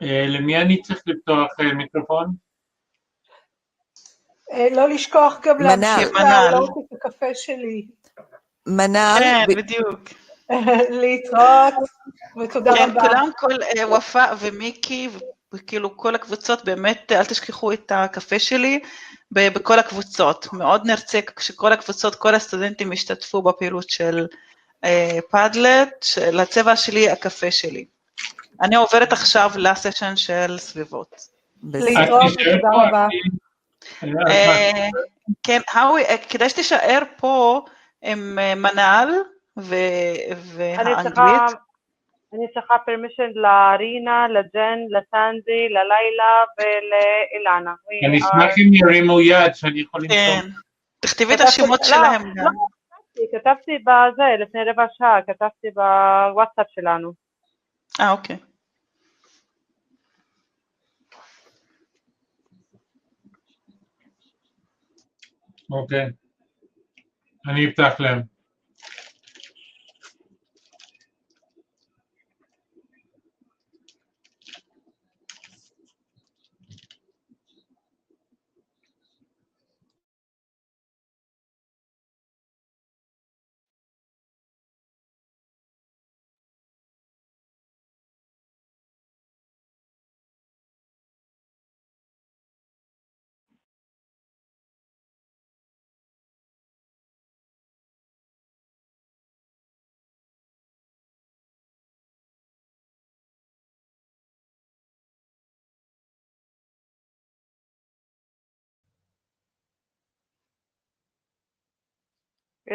למי אני צריך לפתוח מיקרופון? לא לשכוח גם להמשיך להעלות את הקפה שלי. מנל. כן, בדיוק. להתראות, ותודה רבה. כן, כולם, כל ופאא ומיקי, וכאילו כל הקבוצות, באמת אל תשכחו את הקפה שלי בכל הקבוצות. מאוד נרצה שכל הקבוצות, כל הסטודנטים ישתתפו בפעילות של פאדלט, של הצבע שלי, הקפה שלי. אני עוברת עכשיו לסשן של סביבות. להתראות, ותודה רבה. כן, כדאי שתישאר פה עם מנל והאנגלית. אני צריכה פרמישן לרינה, לג'ן, לסנדי, ללילה ולאילנה. אני אשמח אם ירימו יד שאני יכול למצוא. כן, תכתבי את השמות שלהם גם. כתבתי בזה, לפני רבע שעה, כתבתי בוואטסאפ שלנו. אוקיי. אוקיי. אני אפתח להם.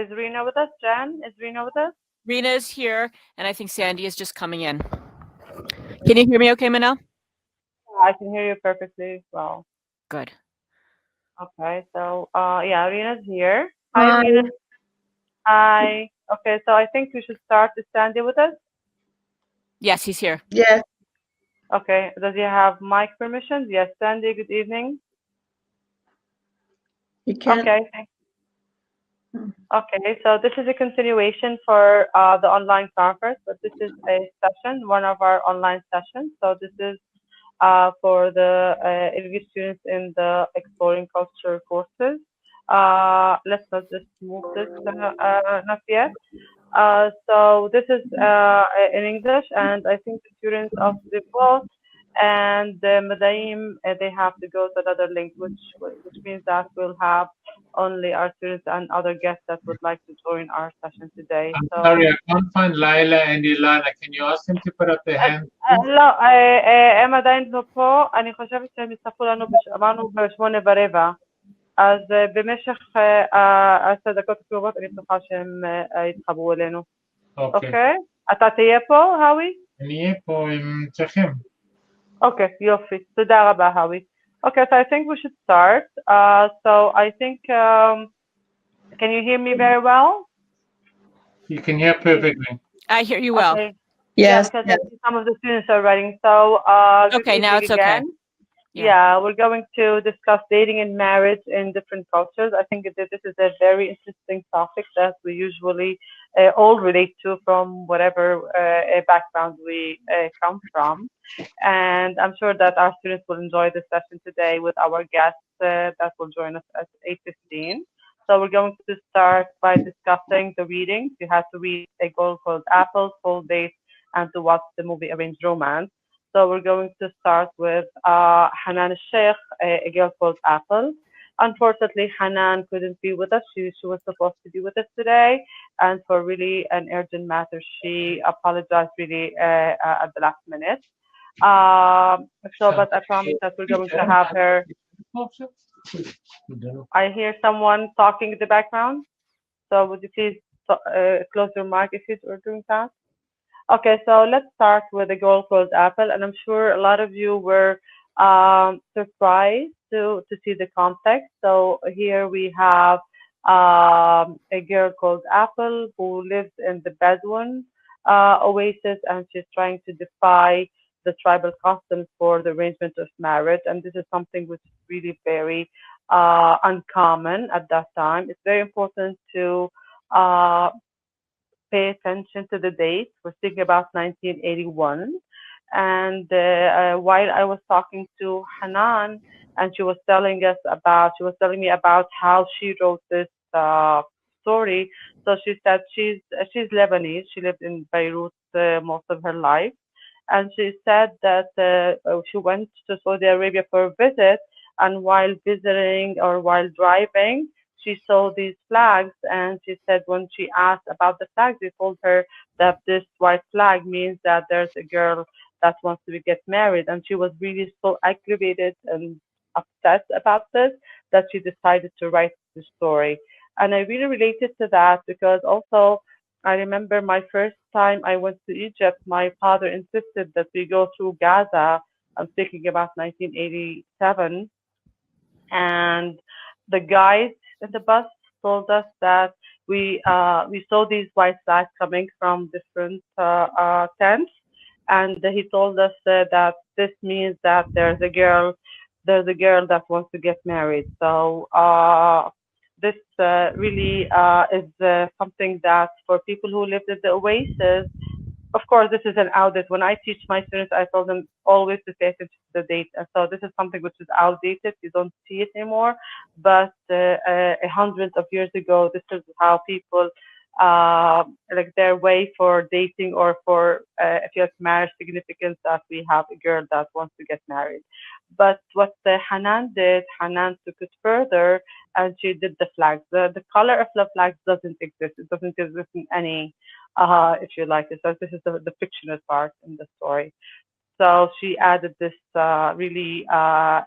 Is Rena with us, Jen? Is Rena with us? Rena is here, and I think Sandy is just coming in. Can you hear me okay, Manel? I can hear you perfectly well. Good. Okay, so yeah, Rena's here. Hi, Rena. Hi. Okay, so I think we should start. Is Sandy with us? Yes, he's here. Yes. Okay, does he have mic permissions? Yes, Sandy, good evening. You can. Okay, thanks. Okay, so this is a continuation for the online conference, but this is a session, one of our online sessions. So this is for the LV students in the Exploring Culture courses. Let's not just move this, not yet. So this is in English, and I think the students of the both and the Madaim, they have to go to another link, which means that we'll have only our students and other guests that would like to join our session today. I'm sorry, I can't find Laila and Ilana. Can you ask them to put up their hands? לא, הם עדיין לא פה, אני חושבת שהם יצטרפו לנו, אמרנו ב8:15, אז במשך 10 דקות הקרובות אני בטוחה שהם יתחברו אלינו. אוקיי? אתה תהיה פה, האווי? אני אהיה פה עם צריכים. אוקיי, יופי. תודה רבה, האווי. Okay, so I think we should start. So I think, can you hear me very well? You can hear perfectly. I hear you well. Okay. Yes. Because some of the students are writing. So okay, now it's okay. Yeah, we're going to discuss dating and marriage in different cultures. I think that this is a very interesting topic that we usually all relate to from whatever background we come from. And I'm sure that our students will enjoy this session today with our guests that will join us at 8:15. So we're going to start by discussing the readings. You have to read A Girl Called Apple, Full Date, and to watch the movie Arranged Romance. So we're going to start with Hanan Sheikh, A Girl Called Apple. Unfortunately, Hanan couldn't be with us. She was supposed to be with us today. And for really an urgent matter, she apologized really at the last minute. But I promise that we're going to have her. I hear someone talking in the background. So would you please close your mic if you're doing that? Okay, so let's start with A Girl Called Apple, and I'm sure a lot of you were surprised to see the context. So here we have a girl called Apple who lives in the Bedouin oasis, and she's trying to defy the tribal customs for the arrangement of marriage. And this is something which is really very uncommon at that time. It's very important to pay attention to the dates. We're speaking about 1981. And while I was talking to Hanan, and she was telling me about how she wrote this story. So she said she's Lebanese. She lived in Beirut most of her life, and she said that she went to Saudi Arabia for a visit, and while visiting or while driving, she saw these flags, and she said when she asked about the flags, they told her that this white flag means that there's a girl that wants to get married, and she was really so aggravated and upset about this that she decided to write the story. And I really related to that because also I remember my first time I went to Egypt, my father insisted that we go through Gaza. I'm thinking about 1987. And the guys in the bus told us that we saw these white flags coming from different tents, and he told us that this means that there's a girl that wants to get married. So this really is something that for people who lived at the oasis, of course, this is an outdated. When I teach my students, I tell them always to pay attention to the date. And so this is something which is outdated. You don't see it anymore. But hundreds of years ago, this is how people, like their way for dating or for if you have marriage significance that we have a girl that wants to get married. But what Hanan did, Hanan took it further and she did the flags. The color of the flags doesn't exist. It doesn't exist in any if you like it. So this is the fictional part in the story. So she added this really a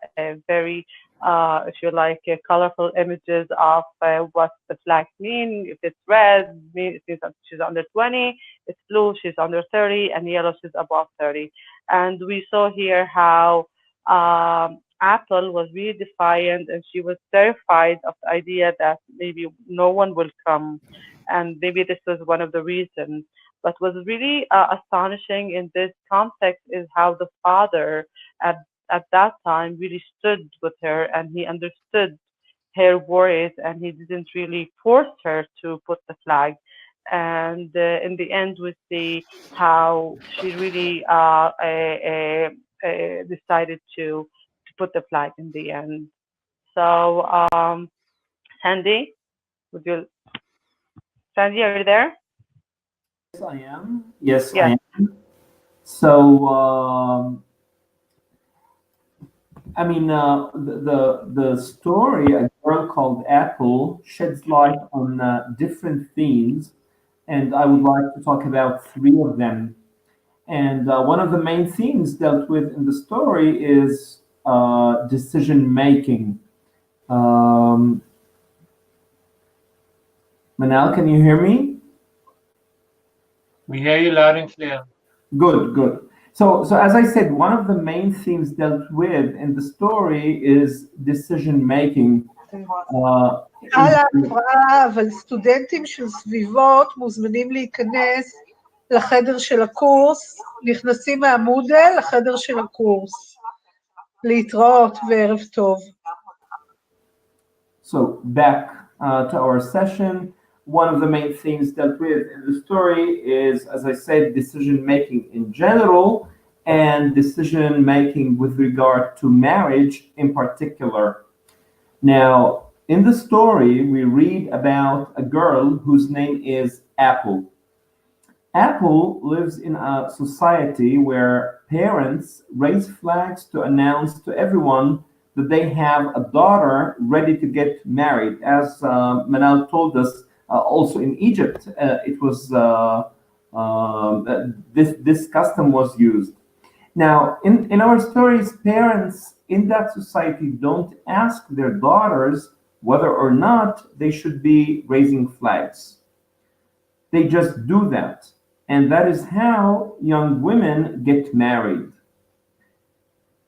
very, if you like, colorful images of what the flags mean. If it's red, it means that she's under 20. It's blue, she's under 30, and yellow, she's above 30. And we saw here how Apple was really defiant, and she was terrified of the idea that maybe no one will come, and maybe this was one of the reasons. But what's really astonishing in this context is how the father at that time really stood with her, and he understood her worries, and he didn't really force her to put the flag. And in the end, we see how she really decided to put the flag in the end. So, Sandy, would you? Sandy, are you there? Yes, I am. Yes, Yes. I am. So, I mean, the story, A Girl Called Apple, sheds light on different themes, and I would like to talk about three of them. And one of the main themes dealt with in the story is decision making. Um, Manal, can you hear me? We hear you loud and clear. Good, good. So as I said, one of the main themes dealt with in the story is decision making. אבל סטודנטים של סביבות מוזמנים להיכנס לחדר של הקורס, נכנסים מהמודל לחדר של הקורס. להתראות וערב טוב. So back to our session. One of the main themes dealt with in the story is, as I said, decision making in general and decision making with regard to marriage in particular. Now, in the story, we read about a girl whose name is Apple. Apple lives in a society where parents raise flags to announce to everyone that they have a daughter ready to get married. As Manal told us, also in Egypt, it was this custom was used. Now, in our stories, parents in that society don't ask their daughters whether or not they should be raising flags. They just do that. And that is how young women get married.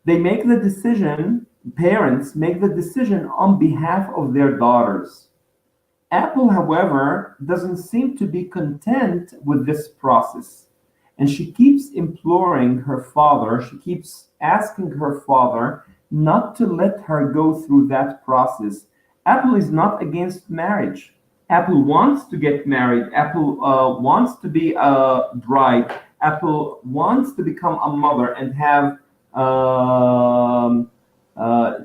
They make the decision, parents make the decision on behalf of their daughters. Apple, however, doesn't seem to be content with this process. And she keeps imploring her father, she keeps asking her father not to let her go through that process. Apple is not against marriage. Apple wants to get married. Apple wants to be a bride. Apple wants to become a mother and have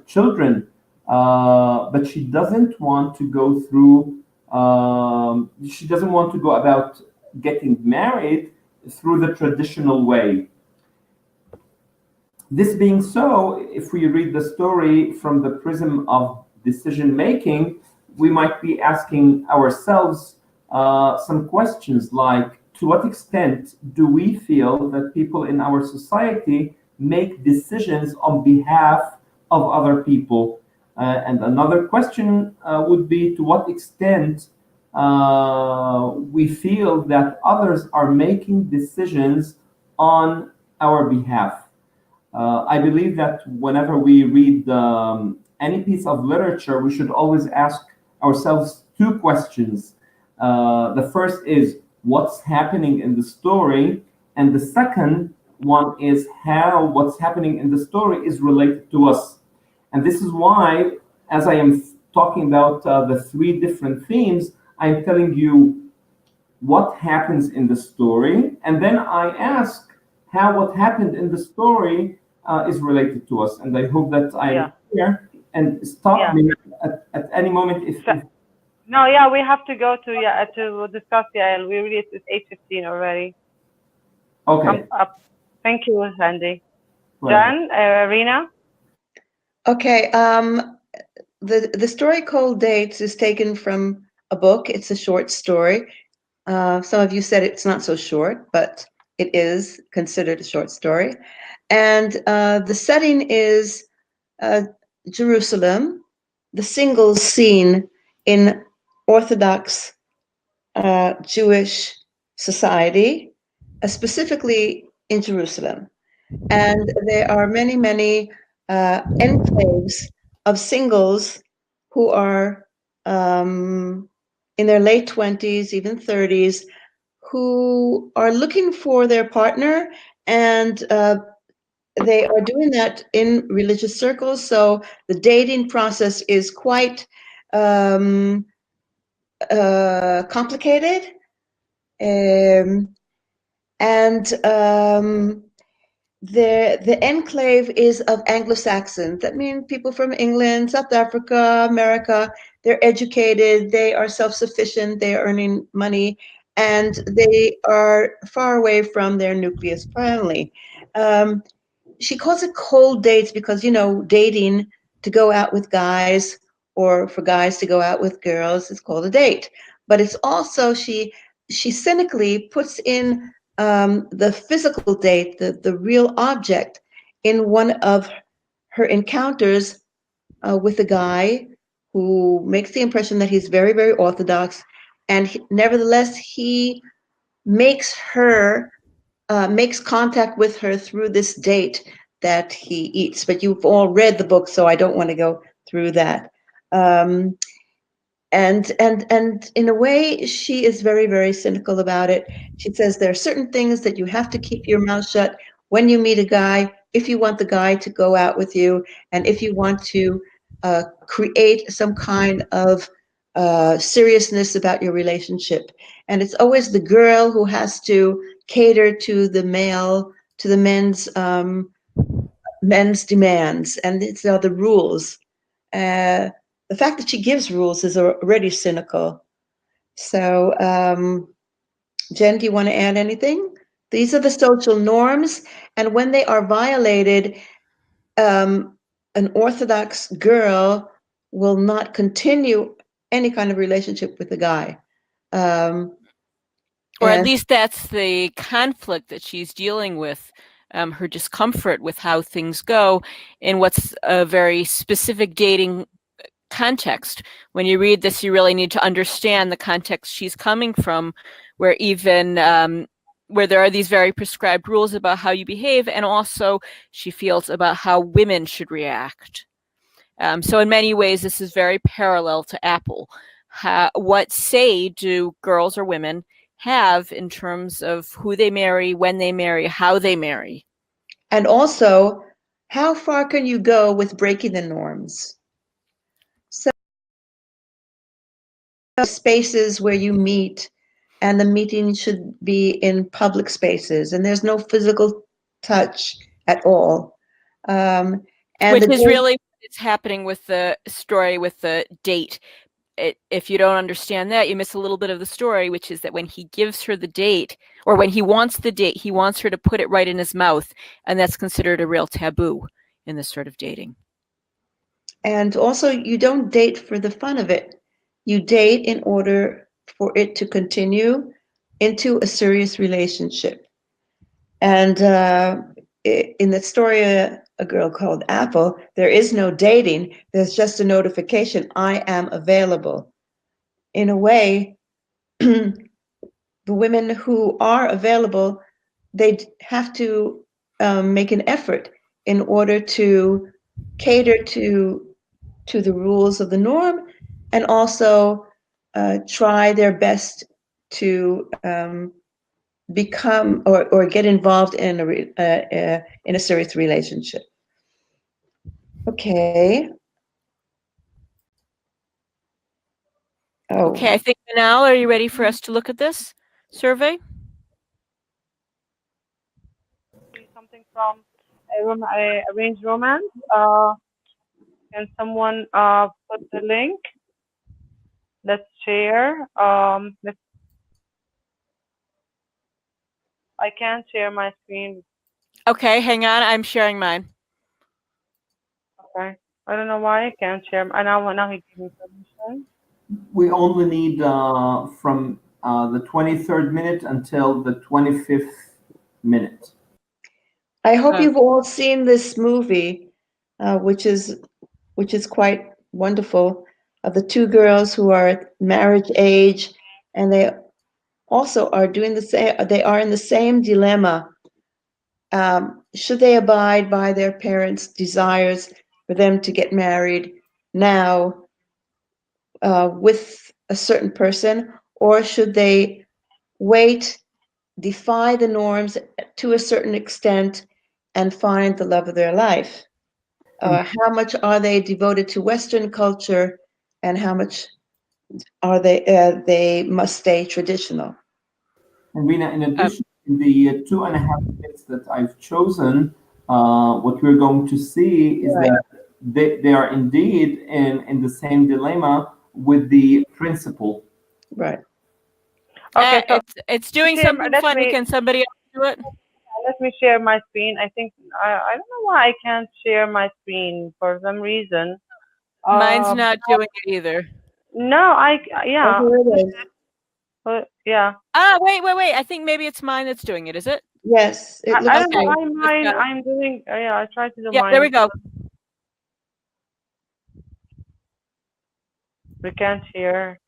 children, but she doesn't want to go through. She doesn't want to go about getting married through the traditional way. This being so, if we read the story from the prism of decision making, we might be asking ourselves some questions like, to what extent do we feel that people in our society make decisions on behalf of other people? And another question would be, to what extent we feel that others are making decisions on our behalf? I believe that whenever we read any piece of literature, we should always ask ourselves two questions. The first is, what's happening in the story? And the second one is how what's happening in the story is related to us. And this is why, as I am talking about the three different themes, I'm telling you what happens in the story, and then I ask how what happened in the story is related to us. And I hope that I'm here, and stop me at any moment if no, yeah, we have to go to discuss Yael. We really, it's 8:15 already. Okay. Thank you, Sandy. Jan, Rina. Okay. The story called Dates is taken from a book. It's a short story. Some of you said it's not so short, but it is considered a short story. And the setting is Jerusalem, the singles scene in Orthodox Jewish society, specifically in Jerusalem. And there are many, many enclaves of singles who are in their late 20s, even 30s, who are looking for their partner, and they are doing that in religious circles. So the dating process is quite complicated. The enclave is of Anglo-Saxons. That means people from England, South Africa, America. They're educated, they are self-sufficient, they are earning money, and they are far away from their nucleus family. She calls it cold dates because, you know, dating to go out with guys or for guys to go out with girls is called a date. But it's also, she cynically puts in the physical date, the real object, in one of her encounters with a guy who makes the impression that he's very, very orthodox, and nevertheless he makes contact with her through this date that he eats. But you've all read the book, so I don't want to go through that. And in a way, she is very, very cynical about it. She says there are certain things that you have to keep your mouth shut when you meet a guy, if you want the guy to go out with you, and if you want to create some kind of seriousness about your relationship. And it's always the girl who has to cater to the men's demands, and it's the rules. The fact that she gives rules is already cynical. So, Jen, do you want to add anything? These are the social norms, and when they are violated, an Orthodox girl will not continue any kind of relationship with a guy. Or at least that's the conflict that she's dealing with, her discomfort with how things go in what's a very specific dating context. When you read this, you really need to understand the context she's coming from, where even where there are these very prescribed rules about how you behave, and also she feels about how women should react. So in many ways, this is very parallel to Apple. What say do girls or women have in terms of who they marry, when they marry, how they marry? And also, how far can you go with breaking the norms? So spaces where you meet and the meeting should be in public spaces, and there's no physical touch at all. And Which the is date- really what's happening with the story with the date. If you don't understand that, you miss a little bit of the story, which is that when he gives her the date, or when he wants the date, he wants her to put it right in his mouth, and that's considered a real taboo in this sort of dating. And also, you don't date for the fun of it. You date in order for it to continue into a serious relationship. And in the story, A Girl Called Apple, there is no dating. There's just a notification, I am available. In a way, the women who are available, they have to make an effort in order to cater to the rules of the norm, and also try their best to become or get involved in a serious relationship. Okay. Oh. Okay, I think Manal, are you ready for us to look at this survey? Something from Arranged Romance. Can someone put the link? Let's share. I can't share my screen. Okay, hang on. I'm sharing mine. Okay. I don't know why I can't share. And now he gave me permission. We only need from the 23rd minute until the 25th minute. I hope you've all seen this movie, which is quite wonderful, of the two girls who are at marriage age, and they also are doing the same. They are in the same dilemma. Should they abide by their parents' desires for them to get married now with a certain person, or should they wait, defy the norms to a certain extent, and find the love of their life? How much are they devoted to Western culture, and how much are they must stay traditional? And Rena, in addition to the 2.5 minutes that I've chosen, what we're going to see is that they are indeed in the same dilemma with the principal. Right. Okay, so it's doing something funny. Can somebody else do it? Let me share my screen. I think I don't know why I can't share my screen for some reason. Mine's not doing it either. No, yeah. Oh, here it is. Yeah. Ah, wait. I think maybe it's mine that's doing it. Is it? Yes. It looks I don't know why mine. I'm doing. Yeah, I tried to do mine. Yeah, there we go. We can't hear.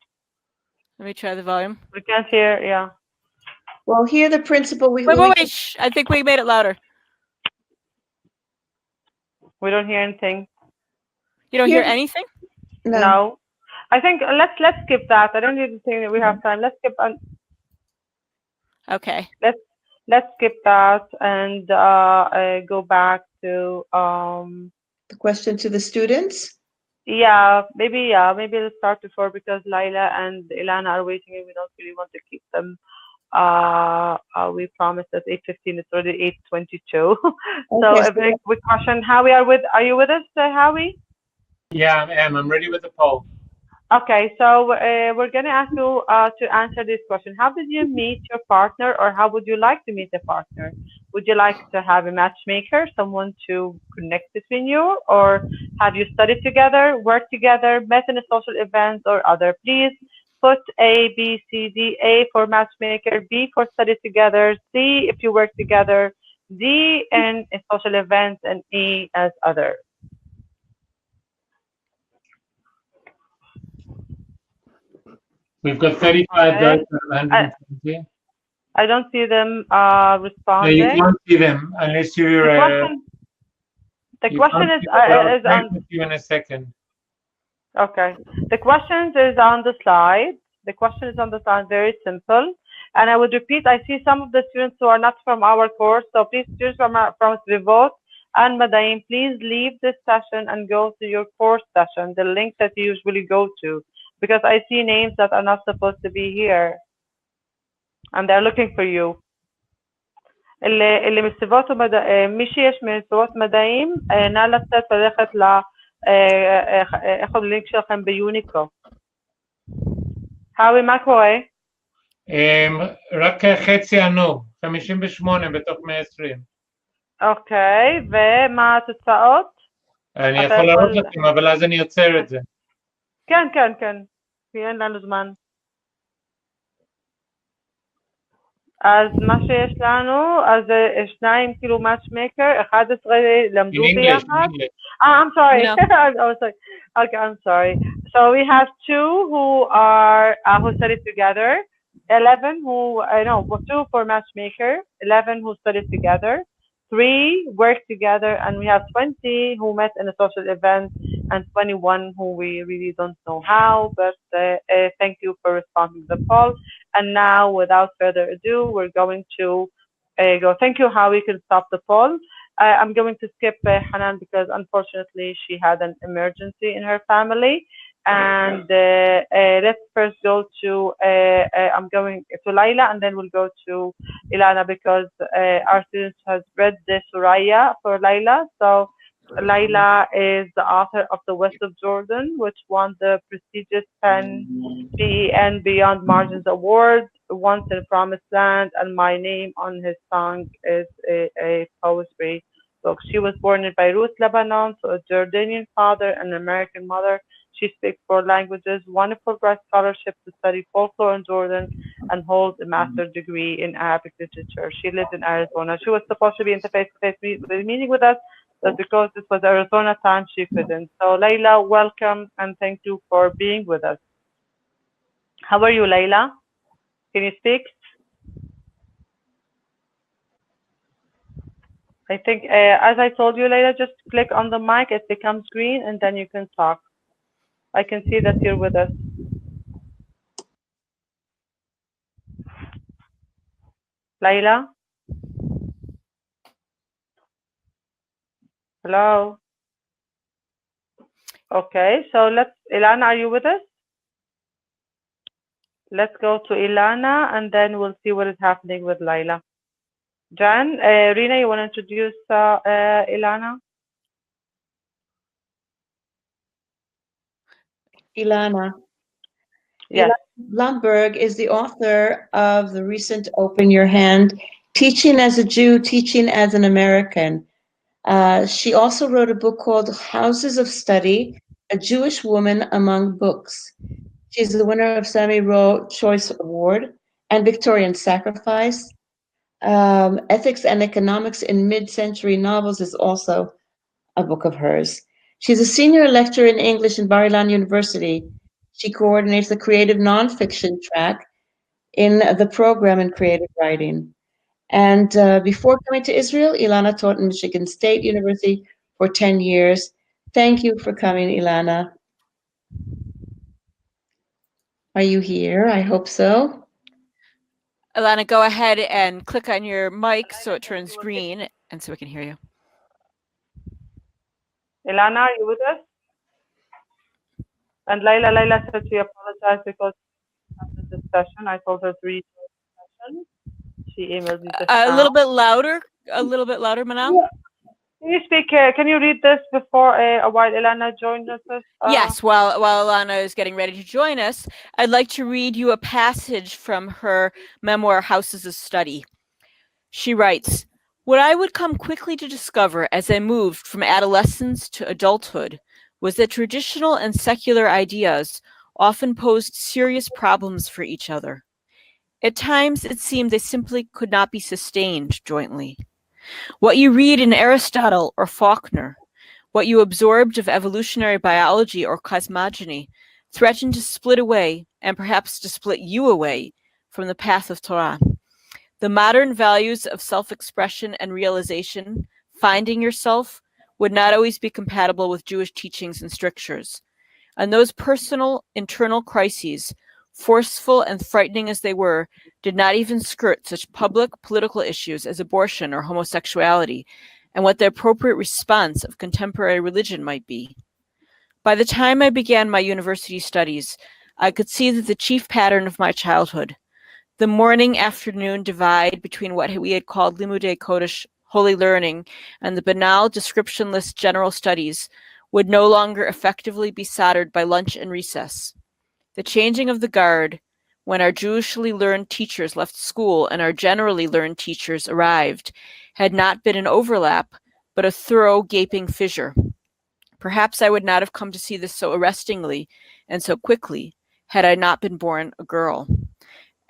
Let me try the volume. We can't hear. Yeah. Well, here the principal. Wait. Shh. I think we made it louder. We don't hear anything. You don't hear anything? No. I think let's skip that. I don't even think that we have time. Let's skip. Okay. Let's skip that and go back to the question to the students. Yeah, maybe let's start before, because Laila and Ilana are waiting and we don't really want to keep them. We promised at 8:15. It's already 8:22. So a very quick question. Howie, are you with us, Howie? Yeah, I am. I'm ready with the poll. Okay, so we're going to ask you to answer this question. How did you meet your partner, or how would you like to meet a partner? Would you like to have a matchmaker, someone to connect between you, or have you studied together, worked together, met in a social event, or other? Please put A, B, C, D. A for matchmaker, B for study together, C if you work together, D in a social event, and E as other. We've got 35 girls out of 120. I don't see them responding. No, you can't see them unless you're. The question is on. With you in a second. Okay. The question is on the slide. The question is on the slide. Very simple. And I would repeat. I see some of the students who are not from our course. So please, students from Vivot and Madain, please leave this session and go to your course session, the link that you usually go to, because I see names that are not supposed to be here. and they're looking for you. اللي מסביباته مي שיש מסביבות מדעים, נא לצאת וללכת اخد اللينك שלכם ביוניקו. האווי, מה קורה? רק חצי ענו, 58 בתוך 120. אוקיי, ומה התוצאות? אני יכול להראות לכם, אבל אז אני יוצר את זה. כן, כן, כן, כי אין לנו זמן. אז מה שיש לנו, אז שניים כאילו matchmaker, 11 למדו ביחד. I'm sorry. Oh, sorry. Okay, I'm sorry. So we have two who studied together, 11 who, no, 2 for matchmaker, 11 who studied together, 3 worked together, and we have 20 who met in a social event, and 21 who we really don't know how, but thank you for responding to the poll. And now, without further ado, we're going to go. Thank you, how we can stop the poll. I'm going to skip Hanan because unfortunately she had an emergency in her family. And let's first go to, I'm going to Laila, and then we'll go to Ilana because our students has read the Suraya for Laila. So Laila is the author of The West of Jordan, which won the prestigious PEN Beyond Margins Award, Once in Promised Land, and My Name on His Song is a poetry book. She was born in Beirut, Lebanon, to a Jordanian father and an American mother. She speaks 4 languages, won a Fulbright scholarship to study folklore in Jordan, and holds a master's degree in Arabic literature. She lives in Arizona. She was supposed to be in the face-to-face meeting with us, but because this was Arizona time, she couldn't. So Layla, welcome, and thank you for being with us. How are you, Layla? Can you speak? I think, as I told you, Layla, just click on the mic, it becomes green, and then you can talk. I can see that you're with us. Layla? Hello? Okay, so Ilana, are you with us? Let's go to Ilana, and then we'll see what is happening with Layla. Jan, Rina, you want to introduce Ilana? Ilana. Yes. Ilana Blumberg is the author of the recent Open Your Hand, Teaching as a Jew, Teaching as an American. She also wrote a book called Houses of Study, A Jewish Woman Among Books. She's the winner of Sammy Rowe Choice Award and Victorian Sacrifice. Ethics and Economics in Mid-Century Novels is also a book of hers. She's a senior lecturer in English in Bar-Ilan University. She coordinates the creative nonfiction track in the program in creative writing. And before coming to Israel, Ilana taught in Michigan State University for 10 years. Thank you for coming, Ilana. Are you here? I hope so. Ilana, go ahead and click on your mic so it turns green and so we can hear you. Ilana, are you with us? And Layla said she apologized because after this session, I told her to read the session. She emailed me just now. A little bit louder, Manal. Yeah. Can you speak? Can you read this before while Ilana joins us? Yes, while Ilana is getting ready to join us, I'd like to read you a passage from her memoir, Houses of Study. She writes, "What I would come quickly to discover as I moved from adolescence to adulthood was that traditional and secular ideas often posed serious problems for each other. At times, it seemed they simply could not be sustained jointly. What you read in Aristotle or Faulkner, what you absorbed of evolutionary biology or cosmogony, threatened to split away, and perhaps to split you away, from the path of Torah. The modern values of self-expression and realization, finding yourself, would not always be compatible with Jewish teachings and strictures. And those personal, internal crises, forceful and frightening as they were, did not even skirt such public political issues as abortion or homosexuality, and what the appropriate response of contemporary religion might be. By the time I began my university studies, I could see that the chief pattern of my childhood, The morning-afternoon divide between what we had called Limudei Kodesh, holy learning, and the banal, descriptionless general studies would no longer effectively be soldered by lunch and recess. The changing of the guard, when our Jewishly learned teachers left school and our generally learned teachers arrived, had not been an overlap, but a thorough gaping fissure. Perhaps I would not have come to see this so arrestingly and so quickly had I not been born a girl.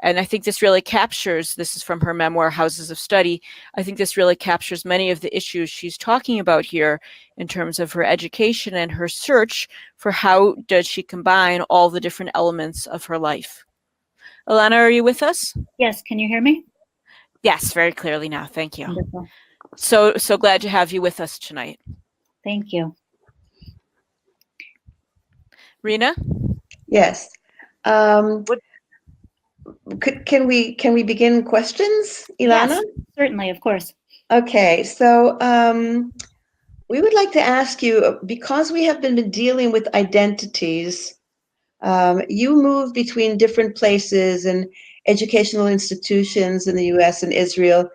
And I think this really captures, this is from her memoir, Houses of Study, I think this really captures many of the issues she's talking about here in terms of her education and her search for how does she combine all the different elements of her life. Alana, are you with us? Yes, can you hear me? Yes, very clearly now, thank you. Wonderful. So glad to have you with us tonight. Thank you. Rena? Yes. Can we begin questions, Ilana? Yes, certainly, of course. Okay, so we would like to ask you, because we have been dealing with identities, you moved between different places and educational institutions in the U.S. and Israel,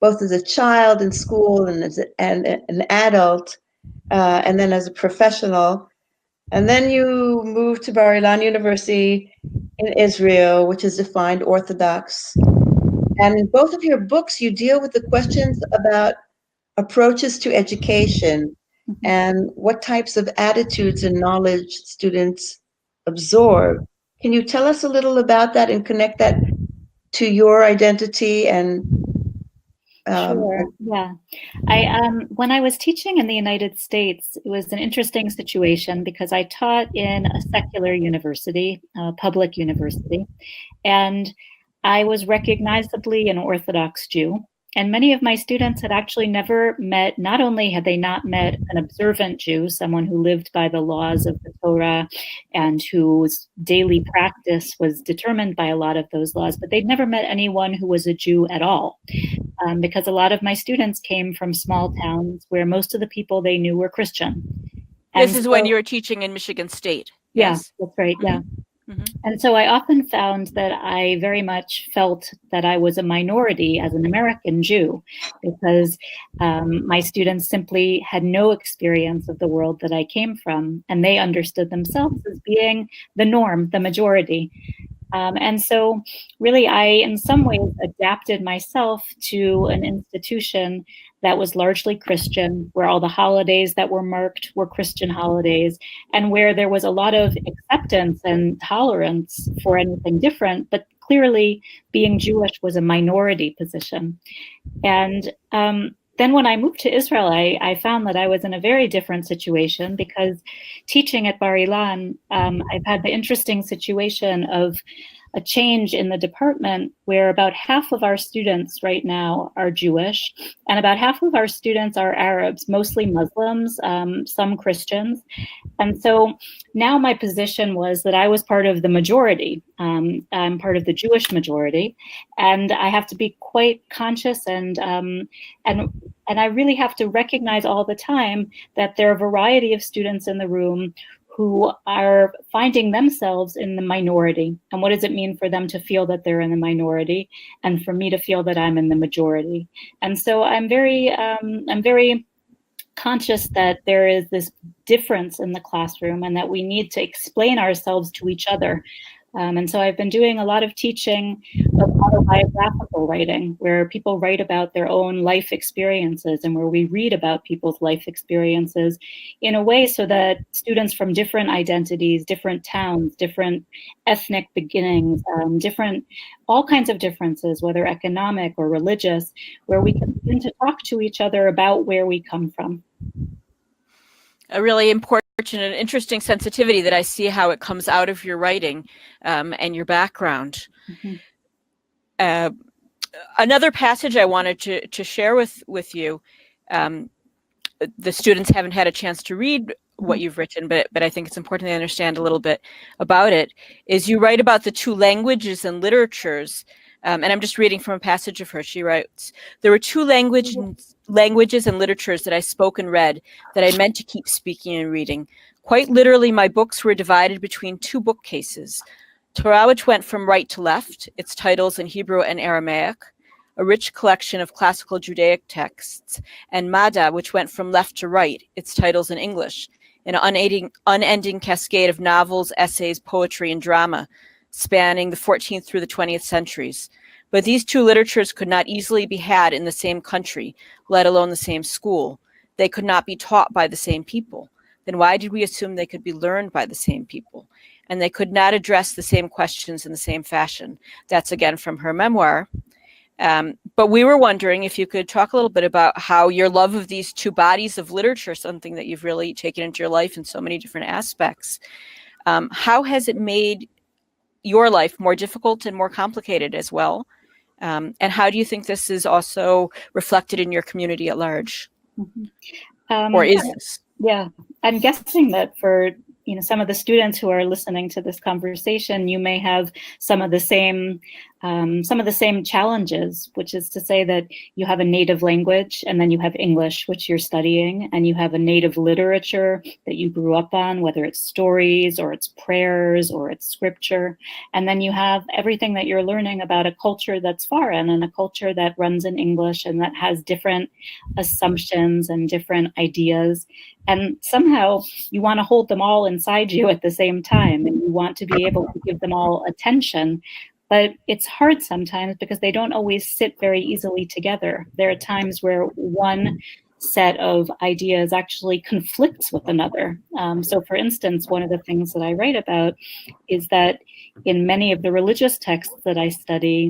both as a child in school and as an adult, and then as a professional. And then you moved to Bar Ilan University in Israel, which is defined Orthodox. And in both of your books, you deal with the questions about approaches to education and what types of attitudes and knowledge students absorb. Can you tell us a little about that and connect that to your identity and Sure. Yeah. When I was teaching in the United States, it was an interesting situation because I taught in a secular university, a public university, and I was recognizably an Orthodox Jew. And many of my students had actually never met, not only had they not met an observant Jew, someone who lived by the laws of the Torah and whose daily practice was determined by a lot of those laws, but they'd never met anyone who was a Jew at all. Because a lot of my students came from small towns where most of the people they knew were Christian. This is when you were teaching in Michigan State. Yes, that's right. Yeah. Mm-hmm. And so I often found that I very much felt that I was a minority as an American Jew because my students simply had no experience of the world that I came from, and they understood themselves as being the norm, the majority. And so really, I, in some ways, adapted myself to an institution that was largely Christian, where all the holidays that were marked were Christian holidays, and where there was a lot of acceptance and tolerance for anything different, but clearly being Jewish was a minority position. And then when I moved to Israel, I found that I was in a very different situation because teaching at Bar Ilan, I've had the interesting situation of a change in the department where about half of our students right now are Jewish and about half of our students are Arabs, mostly Muslims, some Christians. And so now my position was that I was part of the majority. I'm part of the Jewish majority, and I have to be quite conscious and I really have to recognize all the time that there are a variety of students in the room who are finding themselves in the minority. And what does it mean for them to feel that they're in the minority and for me to feel that I'm in the majority? And so I'm very conscious that there is this difference in the classroom and that we need to explain ourselves to each other. And so I've been doing a lot of teaching of autobiographical writing, where people write about their own life experiences and where we read about people's life experiences in a way so that students from different identities, different towns, different ethnic beginnings, all kinds of differences, whether economic or religious, where we can begin to talk to each other about where we come from. A really important and interesting sensitivity that I see how it comes out of your writing and your background. Mm-hmm. Another passage I wanted to share with you, the students haven't had a chance to read what you've written, but I think it's important they understand a little bit about it, is you write about the two languages and literatures. And I'm just reading from a passage of her. She writes, "There were two languages and literatures that I spoke and read that I meant to keep speaking and reading. Quite literally, my books were divided between two bookcases. Torah, which went from right to left, its titles in Hebrew and Aramaic, a rich collection of classical Judaic texts, and Mada, which went from left to right, its titles in English, an unending cascade of novels, essays, poetry, and drama, spanning the 14th through the 20th centuries. But these two literatures could not easily be had in the same country, let alone the same school. They could not be taught by the same people. Then why did we assume they could be learned by the same people? And they could not address the same questions in the same fashion. That's again from her memoir. But we were wondering if you could talk a little bit about how your love of these two bodies of literature, something that you've really taken into your life in so many different aspects, how has it made your life more difficult and more complicated as well? And how do you think this is also reflected in your community at large? Or is this? Yeah, I'm guessing that for some of the students who are listening to this conversation, you may have some of the same challenges, which is to say that you have a native language and then you have English, which you're studying, and you have a native literature that you grew up on, whether it's stories or it's prayers or it's scripture. And then you have everything that you're learning about a culture that's foreign and a culture that runs in English and that has different assumptions and different ideas. And somehow you want to hold them all inside you at the same time, and you want to be able to give them all attention. But it's hard sometimes because they don't always sit very easily together. There are times where one set of ideas actually conflicts with another. So for instance, one of the things that I write about is that in many of the religious texts that I study,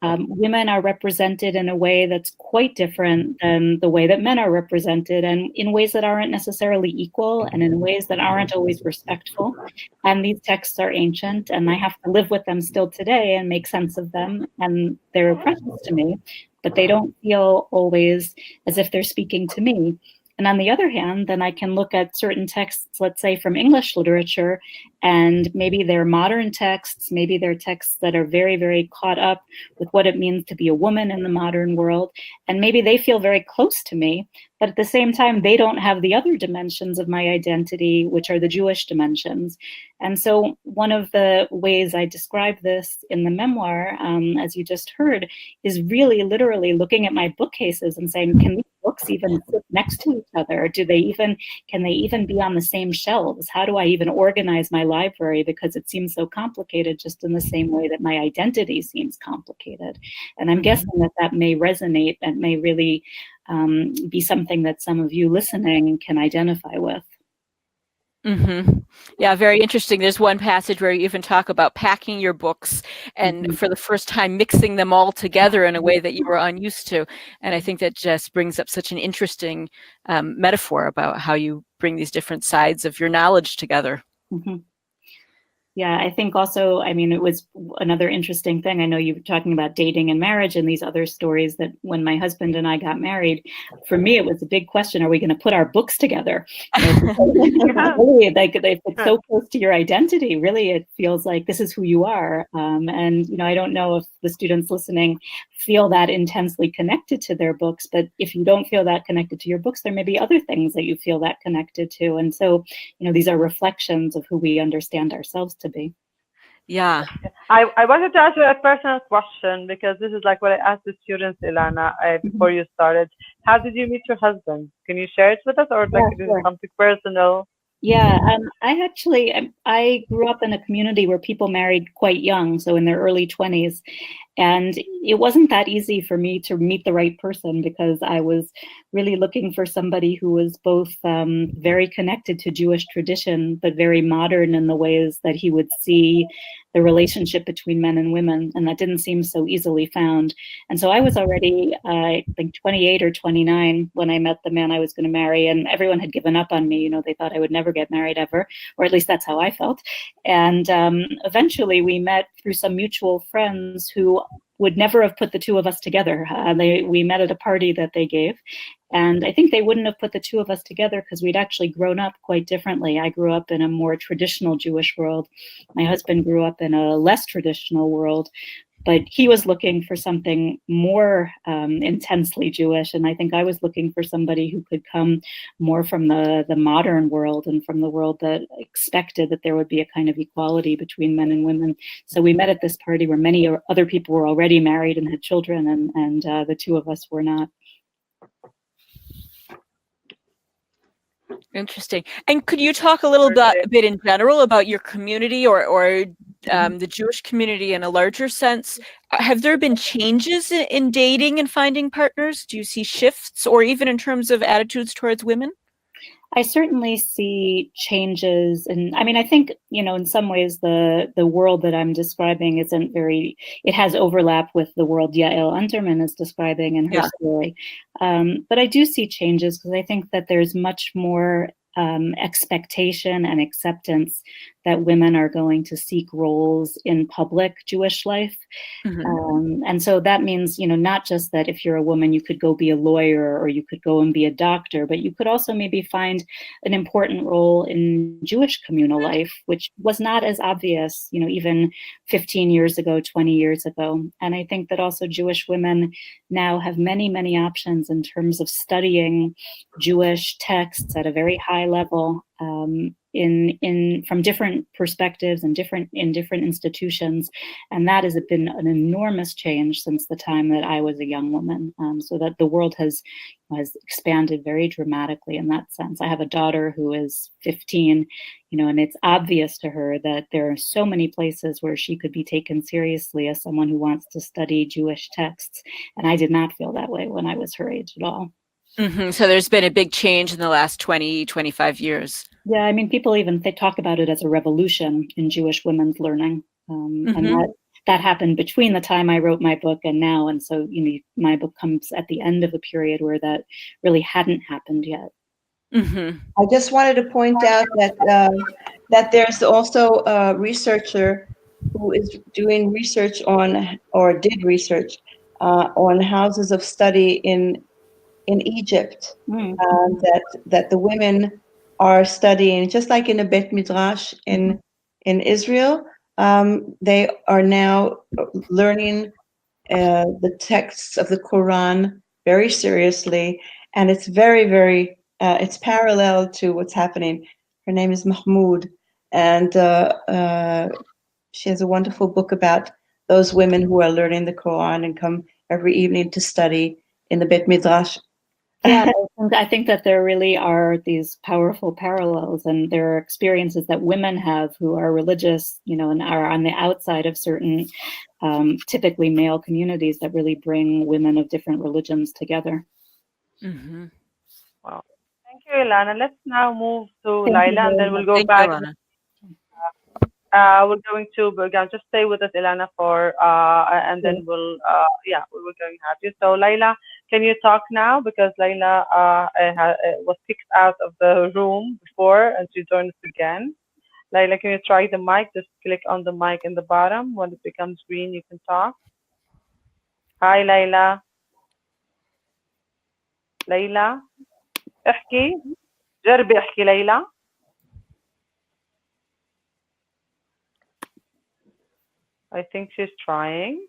women are represented in a way that's quite different than the way that men are represented, and in ways that aren't necessarily equal and in ways that aren't always respectful. And these texts are ancient, and I have to live with them still today and make sense of them, and they're precious to me, but they don't feel always as if they're speaking to me. And on the other hand, then I can look at certain texts, let's say from English literature, and maybe they're modern texts, maybe they're texts that are very, very caught up with what it means to be a woman in the modern world. And maybe they feel very close to me, but at the same time, they don't have the other dimensions of my identity, which are the Jewish dimensions. And so one of the ways I describe this in the memoir, as you just heard, is really literally looking at my bookcases and saying, can these books even sit next to each other? Can they even be on the same shelves? How do I even organize my library? Because it seems so complicated, just in the same way that my identity seems complicated. And I'm guessing that may resonate and may really be something that some of you listening can identify with. Mm-hmm. Yeah, very interesting. There's one passage where you even talk about packing your books and for the first time mixing them all together in a way that you were unused to. And I think that just brings up such an interesting metaphor about how you bring these different sides of your knowledge together. Mm-hmm. Yeah, I think also, I mean, it was another interesting thing. I know you were talking about dating and marriage and these other stories, that when my husband and I got married, for me, it was a big question. Are we going to put our books together? Really, like, if it's so close to your identity, really, it feels like this is who you are. And, I don't know if the students listening feel that intensely connected to their books, but if you don't feel that connected to your books, there may be other things that you feel that connected to. And so, these are reflections of who we understand ourselves to be. Yeah. I wanted to ask you a personal question, because this is like what I asked the students, Ilana, before you started. How did you meet your husband? Can you share it with us, or like is it something personal? Yeah, I grew up in a community where people married quite young, so in their early 20s. And it wasn't that easy for me to meet the right person, because I was really looking for somebody who was both very connected to Jewish tradition, but very modern in the ways that he would see the relationship between men and women. And that didn't seem so easily found. And so I was already, I think, 28 or 29 when I met the man I was going to marry. And everyone had given up on me. They thought I would never get married ever, or at least that's how I felt. And eventually we met through some mutual friends who would never have put the two of us together. We met at a party that they gave. And I think they wouldn't have put the two of us together because we'd actually grown up quite differently. I grew up in a more traditional Jewish world. My husband grew up in a less traditional world. But he was looking for something more intensely Jewish, and I think I was looking for somebody who could come more from the modern world and from the world that expected that there would be a kind of equality between men and women. So we met at this party where many other people were already married and had children, and the two of us were not. Interesting. And could you talk a little bit in general about your community or the Jewish community in a larger sense? Have there been changes in dating and finding partners? Do you see shifts, or even in terms of attitudes towards women? I certainly see changes, and I mean, I think, you know, in some ways the world that I'm describing isn't very, it has overlap with the world Yael Unterman is describing in her story. But I do see changes because I think that there's much more expectation and acceptance that women are going to seek roles in public Jewish life. And so that means, you know, not just that if you're a woman, you could go be a lawyer or you could go and be a doctor, but you could also maybe find an important role in Jewish communal life, which was not as obvious, you know, even 15 years ago, 20 years ago. And I think that also Jewish women now have many, many options in terms of studying Jewish texts at a very high level, from different perspectives and in different institutions, and that has been an enormous change since the time that I was a young woman. So that the world has expanded very dramatically in that sense. I have a daughter who is 15, you know, and it's obvious to her that there are so many places where she could be taken seriously as someone who wants to study Jewish texts, and I did not feel that way when I was her age at all. So there's been a big change in the last 20, 25 years. Yeah, I mean, people they talk about it as a revolution in Jewish women's learning. And that happened between the time I wrote my book and now. And so, you know, my book comes at the end of a period where that really hadn't happened yet. I just wanted to point out that there's also a researcher who is doing research on, or did research on houses of study in Egypt, that the women are studying, just like in a Bet Midrash in Israel. They are now learning the texts of the Quran very seriously, and it's very, very, it's parallel to what's happening. Her name is Mahmoud, and she has a wonderful book about those women who are learning the Quran and come every evening to study in the Bet Midrash. Yeah, I think that there really are these powerful parallels, and there are experiences that women have who are religious, you know, and are on the outside of certain typically male communities that really bring women of different religions together. Wow. Thank you, Ilana. Let's now move to Laila, and then we'll go back. We're going to, just stay with us, Ilana, for, and then we're going to have you. So, Laila, can you talk now? Because Laila was kicked out of the room before, and she joined us again. Laila, can you try the mic? Just click on the mic in the bottom. When it becomes green, you can talk. Hi, Laila. Laila, احكي. جربي احكي ليلى. I think she's trying.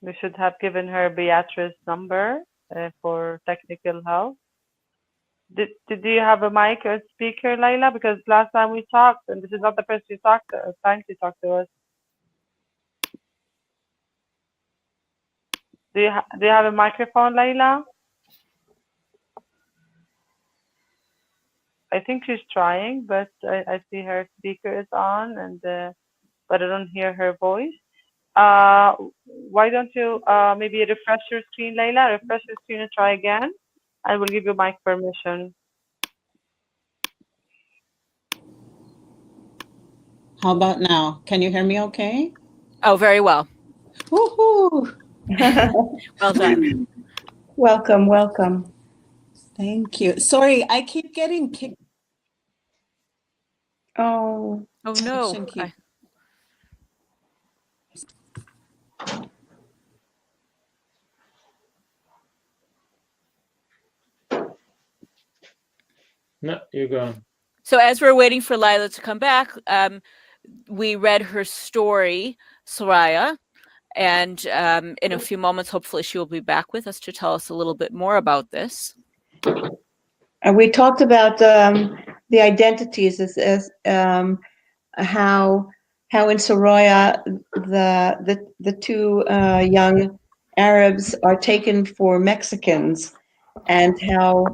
We should have given her Beatrice's number for technical help. Do you have a mic or speaker, Laila? Because last time we talked, and this is not the first time she talked to us. Do you have a microphone, Laila? I think she's trying, but I see her speaker is on, and but I don't hear her voice. Why don't you maybe refresh your screen, Laila? Refresh your screen and try again, and we'll give you mic permission. How about now? Can you hear me okay? Oh, very well. Woohoo! Well done. Welcome, welcome. Thank you. Sorry, I keep getting kicked. Oh no. No, you're gone. So as we're waiting for Lila to come back, we read her story, Soraya, and in a few moments, hopefully she will be back with us to tell us a little bit more about this. And we talked about the identities as how in Soraya the two young Arabs are taken for Mexicans, and how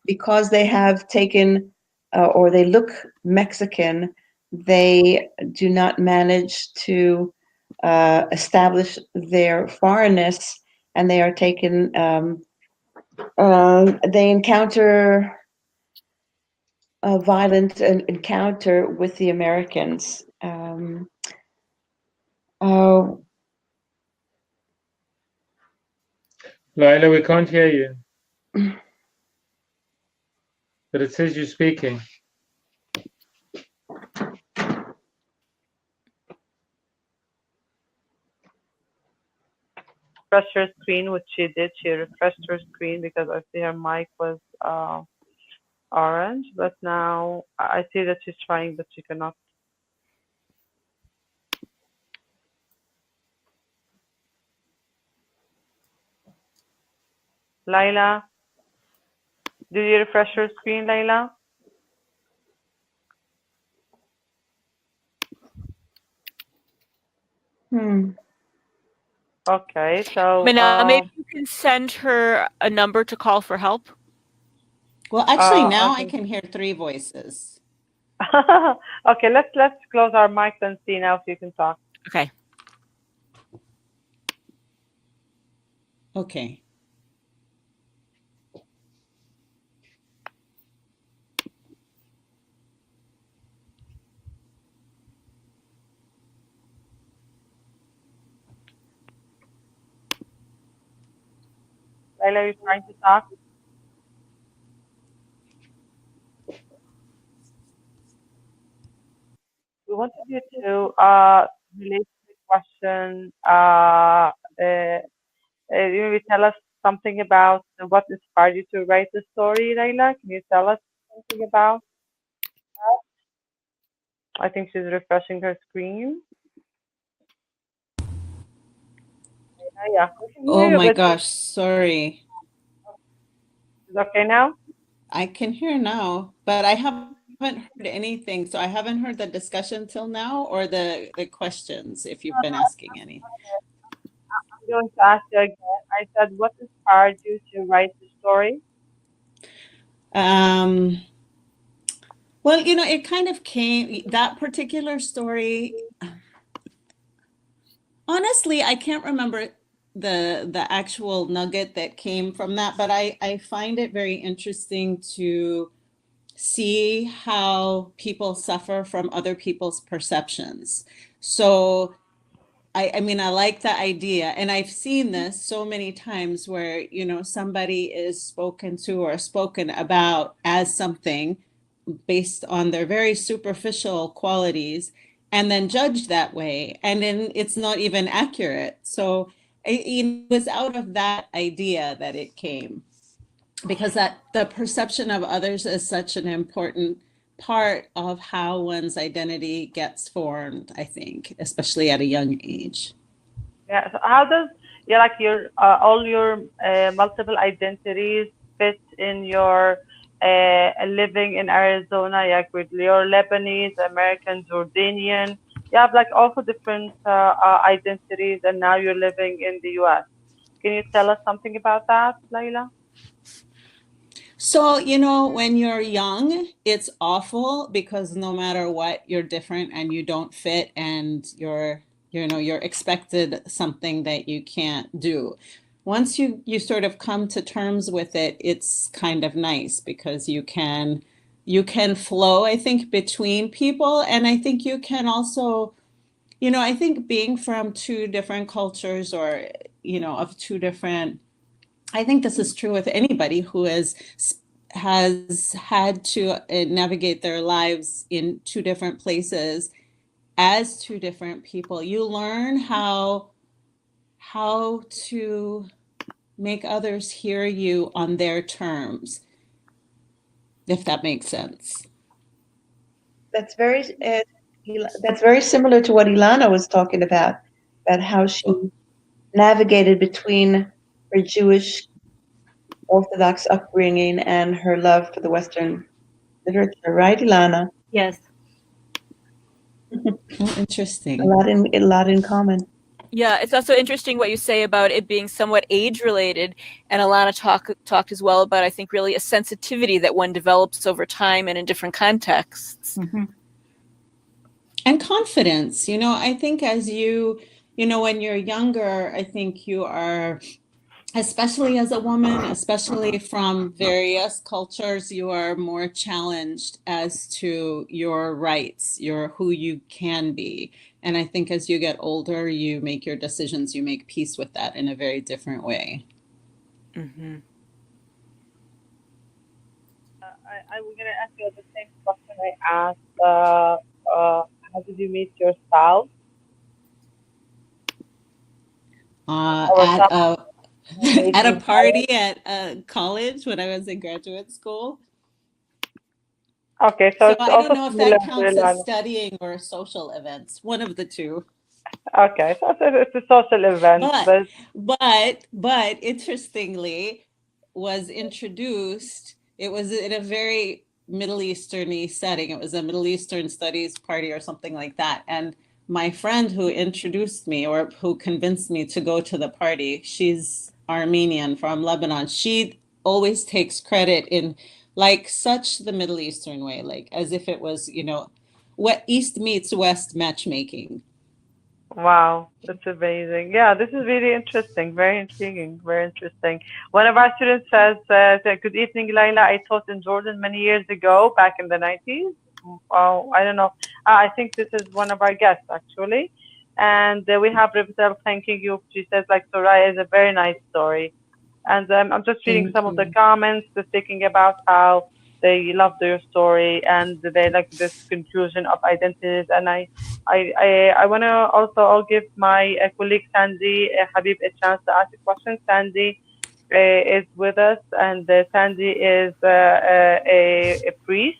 because they have taken or they look Mexican, they do not manage to establish their foreignness, and they are taken. They encounter a violent encounter with the Americans. Lila, we can't hear you. But it says you're speaking. Refresh her screen, which she did. She refreshed her screen because I see her mic was orange, but now I see that she's trying, but she cannot. Laila, did you refresh your screen, Laila? Okay, so Mina, maybe you can send her a number to call for help. Well, actually, now okay. I can hear 3 voices. Okay, let's close our mics and see now if you can talk. Okay. Okay. Laila, are you trying to talk? We wanted you to relate to the question. Maybe tell us something about what inspired you to write the story, Laila. Can you tell us something about that? I think she's refreshing her screen. Yeah, we can hear Oh you, my but gosh, sorry. it's okay now? I can hear now, but I haven't heard anything. So I haven't heard the discussion till now or the questions, if you've been asking any. I'm going to ask you again. I said, what inspired you to write the story? Well, it kind of came, that particular story, honestly, I can't remember the actual nugget that came from that, but I find it very interesting to see how people suffer from other people's perceptions. So I mean, I like the idea, and I've seen this so many times where, somebody is spoken to or spoken about as something based on their very superficial qualities and then judged that way. And then it's not even accurate. So it was out of that idea that it came, because that the perception of others is such an important part of how one's identity gets formed, I think, especially at a young age. Yeah. So how does like your all your multiple identities fit in your living in Arizona? Like with your Lebanese, American, Jordanian, you have like also different identities, and now you're living in the U.S. Can you tell us something about that, Laila? So, when you're young, it's awful because no matter what, you're different and you don't fit, and you're expected something that you can't do. Once you sort of come to terms with it, it's kind of nice because you can flow, I think, between people. And I think you can also, I think being from 2 different cultures, or, of 2 different, I think this is true with anybody who has had to navigate their lives in 2 different places as 2 different people. You learn how to make others hear you on their terms, if that makes sense. that's very that's very similar to what Ilana was talking about how she navigated between her Jewish Orthodox upbringing and her love for the Western literature, right, Ilana? Yes. Oh, interesting. A lot in common. Yeah, it's also interesting what you say about it being somewhat age-related, and Alana talked as well about, I think, really a sensitivity that one develops over time and in different contexts. Mm-hmm. And confidence, I think as when you're younger, I think you are, especially as a woman, especially from various cultures, you are more challenged as to your rights, who you can be. And I think as you get older, you make your decisions, you make peace with that in a very different way. Mm-hmm. I'm going to ask you the same question I asked. How did you meet your spouse? At a party at college when I was in graduate school. Okay, so I don't know if that counts as studying or social events. One of the two. Okay, so it's a social event, but interestingly, was introduced. It was in a very Middle Eastern-y setting. It was a Middle Eastern studies party or something like that, and my friend who introduced me or who convinced me to go to the party, she's Armenian from Lebanon. She always takes credit in like such the Middle Eastern way, like as if it was, what East meets West matchmaking. Wow, that's amazing. Yeah, this is really interesting, very intriguing, very interesting. One of our students says, good evening, Laila. I taught in Jordan many years ago, back in the 90s. Oh, I don't know. I think this is one of our guests, actually. And we have Rivital thanking you. She says, like, Soraya is a very nice story. And I'm just reading some of the comments, just thinking about how they love your story and they like this conclusion of identities. And I want to also, I'll give my colleague Sandy Habib a chance to ask a question. Sandy is with us, and Sandy is a priest.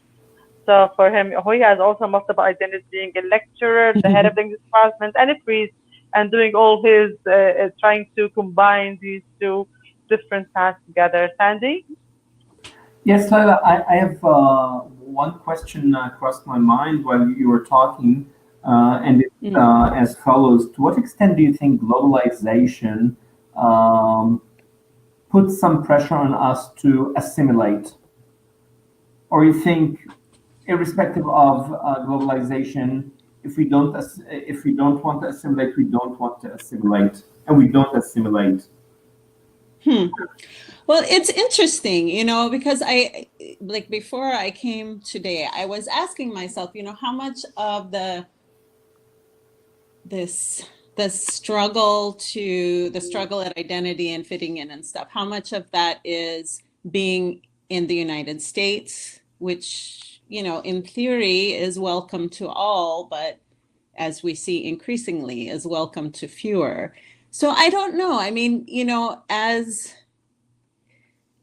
So for him, he has also multiple identities, being a lecturer, the head of the English department, and a priest, and doing all his trying to combine these two different tasks together. Sandy? Yes, Laila, I have one question crossed my mind while you were talking, and it's as follows. To what extent do you think globalization puts some pressure on us to assimilate? Or you think, irrespective of globalization, if we don't want to assimilate, we don't want to assimilate, and we don't assimilate? Well, it's interesting, because before I came today, I was asking myself, how much of the struggle at identity and fitting in and stuff, how much of that is being in the United States, which, in theory is welcome to all, but as we see increasingly is welcome to fewer. So I don't know. I mean,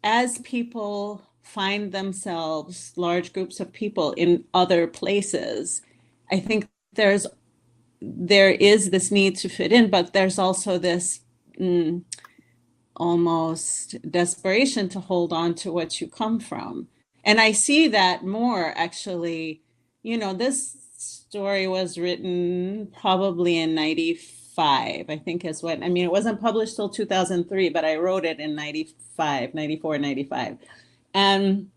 as people find themselves, large groups of people in other places, I think there is this need to fit in, but there's also this almost desperation to hold on to what you come from. And I see that more actually, this story was written probably in 95, I think is what, it wasn't published till 2003, but I wrote it in 94, 95. And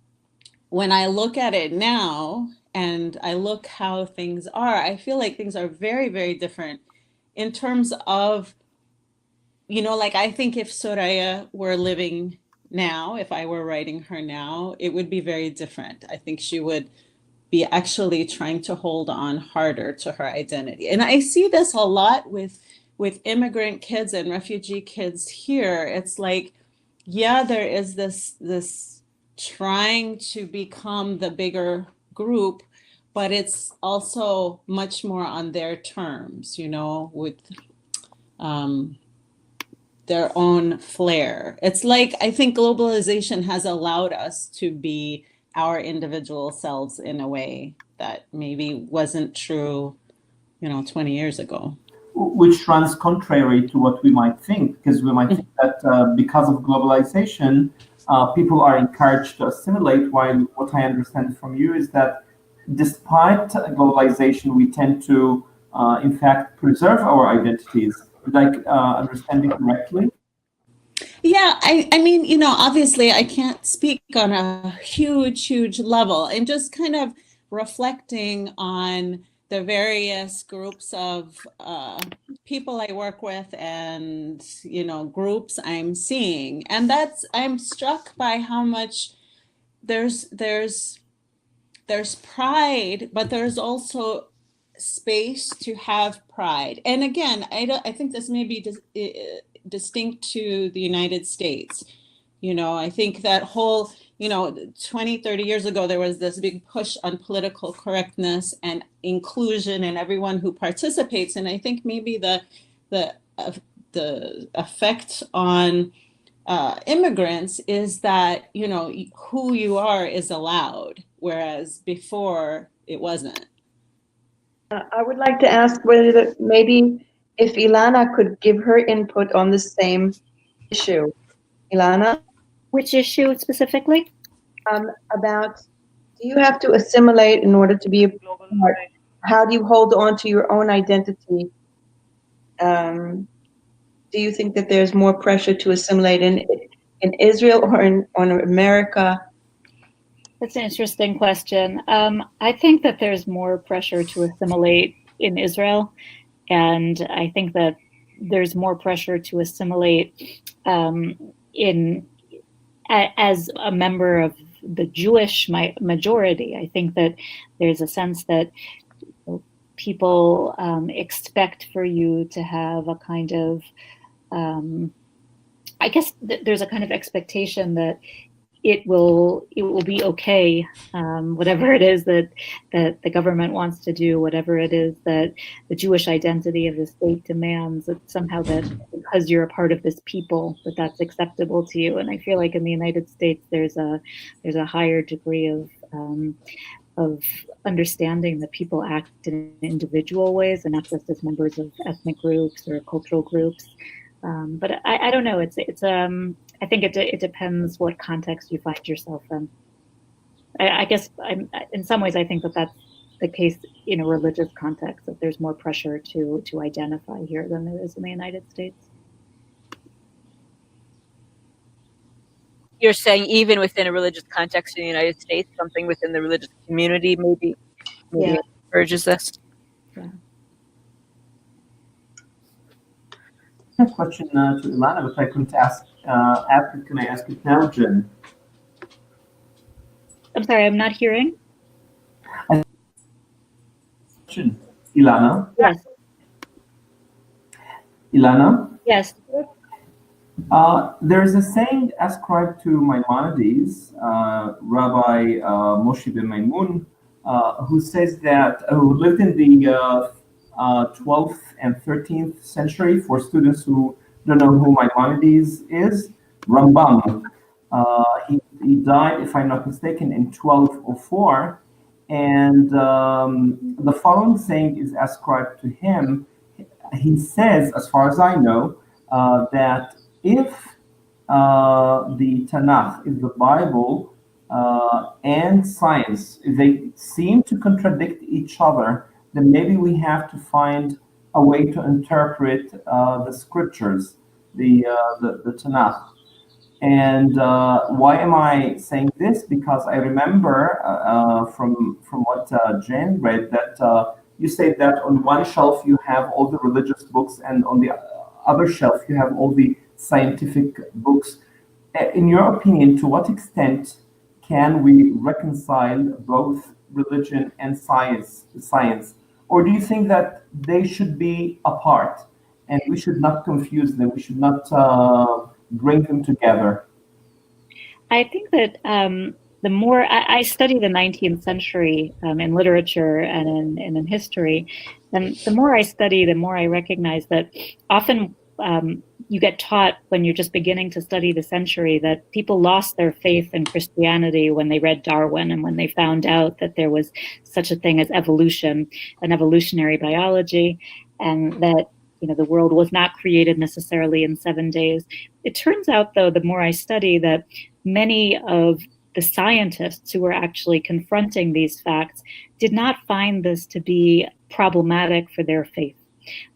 when I look at it now and I look how things are, I feel like things are very, very different in terms of, I think if Soraya were living now, if I were writing her now, it would be very different. I think she would be actually trying to hold on harder to her identity. And I see this a lot with immigrant kids and refugee kids here. It's like, yeah, there is this trying to become the bigger group, but it's also much more on their terms, with their own flair. It's like, I think globalization has allowed us to be our individual selves in a way that maybe wasn't true, 20 years ago. Which runs contrary to what we might think, because we might think that because of globalization, people are encouraged to assimilate, while what I understand from you is that despite globalization, we tend to, in fact, preserve our identities. Did I understand it correctly? Yeah, I mean, obviously I can't speak on a huge level. I'm just kind of reflecting on the various groups of people I work with and, groups I'm seeing. And I'm struck by how much there's pride, but there's also space to have pride. And again, I think this may be distinct to the United States. I think that whole, 20, 30 years ago, there was this big push on political correctness and inclusion and everyone who participates. And I think maybe the effect on immigrants is that, who you are is allowed, whereas before it wasn't. I would like to ask whether maybe if Ilana could give her input on the same issue. Ilana? Which issue specifically? About, do you have to assimilate in order to be a part? How do you hold on to your own identity? Do you think that there's more pressure to assimilate in Israel or in America? That's an interesting question. I think that there's more pressure to assimilate in Israel, and I think that there's more pressure to assimilate as a member of the Jewish majority. I think that there's a sense that people expect for you to have a kind of, I guess there's a kind of expectation that it will be okay, whatever it is that the government wants to do, whatever it is that the Jewish identity of the state demands, that somehow that because you're a part of this people, that's acceptable to you. And I feel like in the United States, there's a higher degree of understanding that people act in individual ways and not just as members of ethnic groups or cultural groups. But I don't know. I think it depends what context you find yourself in. I guess in some ways I think that that's the case in a religious context, that there's more pressure to identify here than there is in the United States. You're saying even within a religious context in the United States, something within the religious community maybe encourages this? Yeah. A question to Ilana, but I couldn't ask after. Can I ask it now, Jen? I'm sorry, I'm not hearing. Question, Ilana? Yes. Ilana? Yes. There's a saying ascribed to Maimonides, Rabbi Moshe ben Maimon, who says that, who lived in the 12th and 13th century. For students who don't know who Maimonides is, Rambam. He died, if I'm not mistaken, in 1204. And the following saying is ascribed to him. He says, as far as I know, that if the Tanakh is the Bible and science, if they seem to contradict each other, then maybe we have to find a way to interpret the scriptures, the Tanakh. And why am I saying this? Because I remember from what Jen read that you say that on one shelf you have all the religious books, and on the other shelf you have all the scientific books. In your opinion, to what extent can we reconcile both religion and science? Or do you think that they should be apart and we should not confuse them? We should not bring them together? I think that the more I study the 19th century in literature and in history, and the more I study, the more I recognize that often you get taught when you're just beginning to study the century that people lost their faith in Christianity when they read Darwin and when they found out that there was such a thing as evolution and evolutionary biology, and that the world was not created necessarily in 7 days. It turns out, though, the more I study, that many of the scientists who were actually confronting these facts did not find this to be problematic for their faith.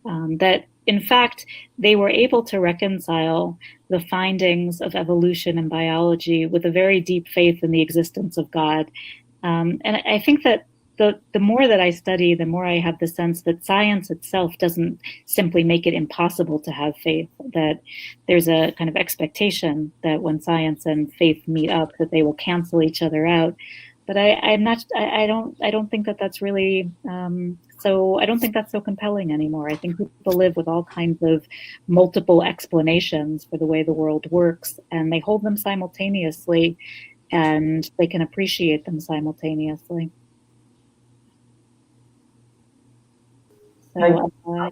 That, in fact, they were able to reconcile the findings of evolution and biology with a very deep faith in the existence of God. And I think that the more that I study, the more I have the sense that science itself doesn't simply make it impossible to have faith, that there's a kind of expectation that when science and faith meet up, that they will cancel each other out. But I don't think that that's really so. I don't think that's so compelling anymore. I think people live with all kinds of multiple explanations for the way the world works, and they hold them simultaneously, and they can appreciate them simultaneously. So so I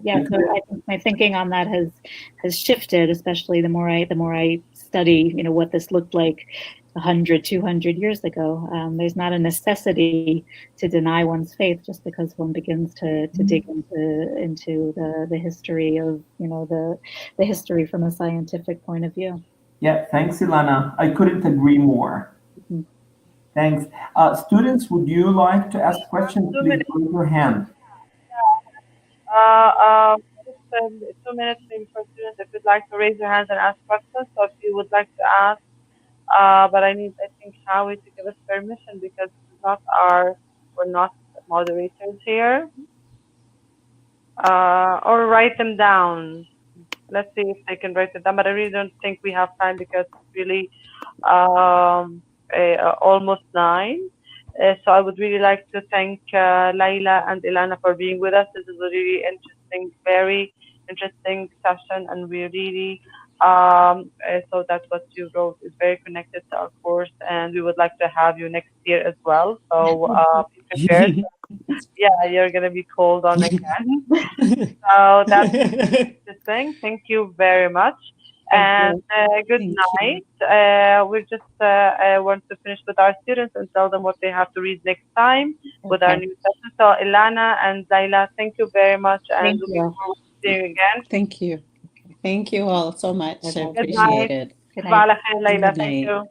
think my thinking on that has shifted, especially the more I study, what this looked like 100, 200 years ago. There's not a necessity to deny one's faith just because one begins to dig into the history of the history from a scientific point of view. Yeah, thanks, Ilana. I couldn't agree more. Mm-hmm. Thanks. Students, would you like to ask questions? Please raise your hand. Just 2 minutes maybe for students if you'd like to raise your hands and ask questions. So if you would like to ask, but I think Howie to give us permission because we're not moderators here. Or write them down. Let's see if they can write it down. But I really don't think we have time because it's really almost 9. So I would really like to thank Laila and Ilana for being with us. This is a really interesting, very interesting session, and we really so that's what you wrote is very connected to our course, and we would like to have you next year as well. So be prepared. Yeah, you're gonna be called on again. So that's the thing. Thank you very much. And good night. We just want to finish with our students and tell them what they have to read next time with our new session. So Ilana and Laila, thank you very much, and looking forward to seeing you again. Thank you. Thank you all so much. I Good appreciate night. it. Good night. Thank you.